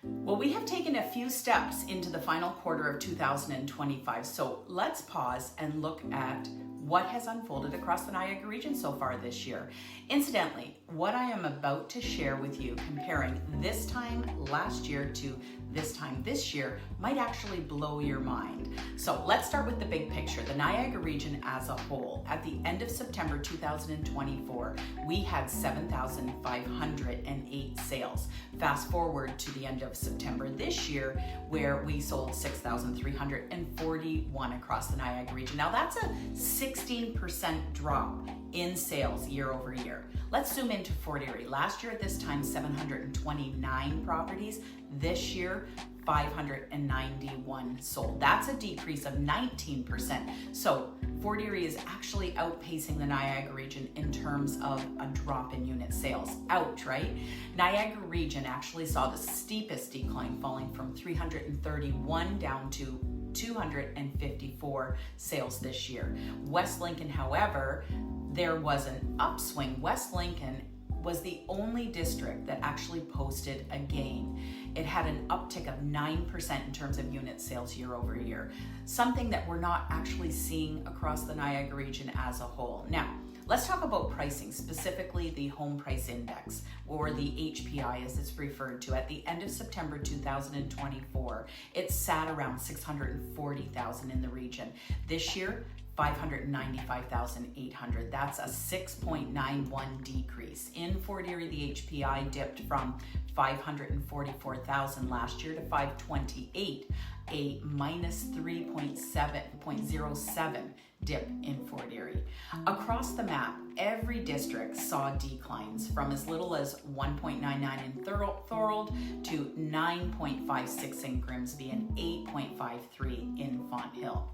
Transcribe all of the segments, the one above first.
Well, we have taken a few steps into the final quarter of 2025, so let's pause and look at what has unfolded across the Niagara region so far this year. Incidentally, what I am about to share with you comparing this time last year to this time this year might actually blow your mind. So let's start with the big picture. The Niagara region as a whole, at the end of September 2024, we had 7,508 sales. Fast forward to the end of September this year, where we sold 6,341 across the Niagara region. Now that's a 16% drop in sales year over year. Let's zoom into Fort Erie. Last year at this time, 729 properties. This year, 591 sold. That's a decrease of 19%. So Fort Erie is actually outpacing the Niagara region in terms of a drop in unit sales. Ouch, right? Niagara region actually saw the steepest decline, falling from 331 down to 254 sales this year. West Lincoln, however, there was an upswing. West Lincoln was the only district that actually posted a gain. It had an uptick of 9% in terms of unit sales year over year, something that we're not actually seeing across the Niagara region as a whole. Now, let's talk about pricing, specifically the home price index, or the HPI as it's referred to. At the end of September 2024, it sat around 640,000 in the region. This year, 595,800. That's a 6.91 decrease. In Fort Erie, the HPI dipped from 544,000 last year to 528, a minus 3.07 dip in Fort Erie. Across the map, every district saw declines from as little as 1.99 in Thorold to 9.56 in Grimsby and 8.53 in Fonthill.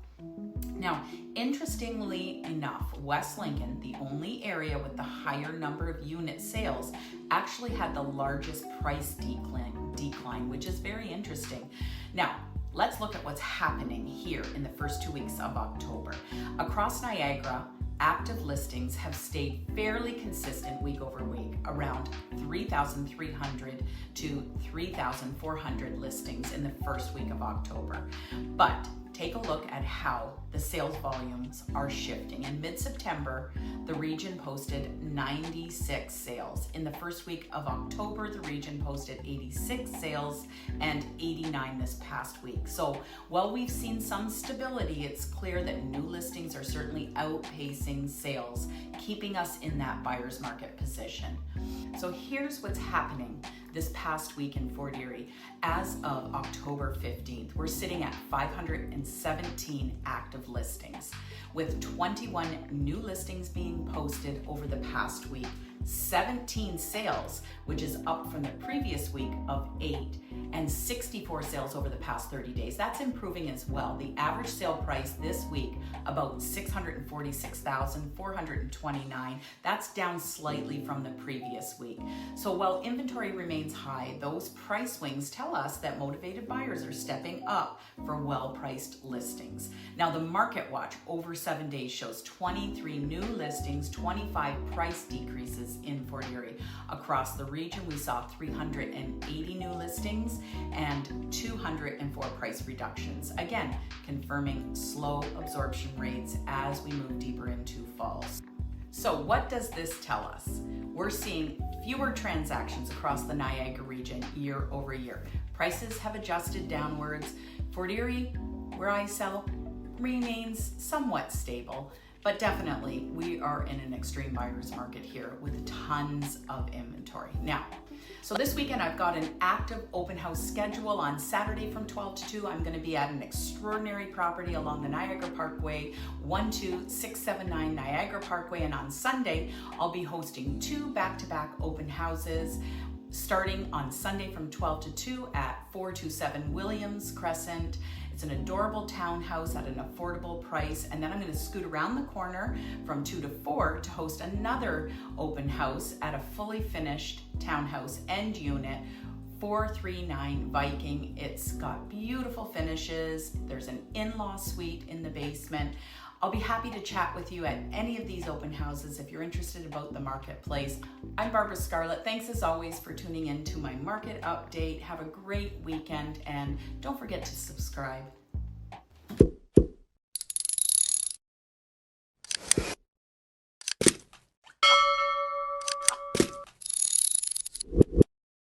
Now, interestingly enough, West Lincoln, the only area with the higher number of unit sales, actually had the largest price decline, which is very interesting. Now, let's look at what's happening here in the first 2 weeks of October. Across Niagara, active listings have stayed fairly consistent week over week, around 3,300 to 3,400 listings in the first week of October. But take a look at how the sales volumes are shifting. In mid-September, the region posted 96 sales. In the first week of October, the region posted 86 sales and 89 this past week. So while we've seen some stability, it's clear that new listings are certainly outpacing sales, keeping us in that buyer's market position. So here's what's happening this past week in Fort Erie. As of October 15th, we're sitting at 517 active listings, with 21 new listings being posted over the past week, 17 sales, which is up from the previous week of 8, and 64 sales over the past 30 days. That's improving as well. The average sale price this week, about $646,429. That's down slightly from the previous week. So while inventory remains high, those price swings tell us that motivated buyers are stepping up for well-priced listings. Now, the Market Watch over 7 days shows 23 new listings, 25 price decreases in Fort Erie. Across the region, we saw 380 new listings and 204 price reductions. Again, confirming slow absorption rates as we move deeper into fall. So what does this tell us? We're seeing fewer transactions across the Niagara region year over year. Prices have adjusted downwards. Fort Erie, where I sell, remains somewhat stable, but definitely we are in an extreme buyer's market here with tons of inventory. Now, so this weekend I've got an active open house schedule. On Saturday from 12 to 2, I'm going to be at an extraordinary property along the Niagara Parkway, 12679 Niagara Parkway, and on Sunday I'll be hosting 2 back-to-back open houses, starting on Sunday from 12 to 2 at 427 Williams Crescent. It's an adorable townhouse at an affordable price, and then I'm going to scoot around the corner from 2 to 4 to host another open house at a fully finished townhouse end unit 439 Viking. It's got beautiful finishes. There's an in-law suite in the basement. I'll be happy to chat with you at any of these open houses if you're interested about the marketplace. I'm Barbara Scarlett. Thanks as always for tuning in to my market update. Have a great weekend and don't forget to subscribe.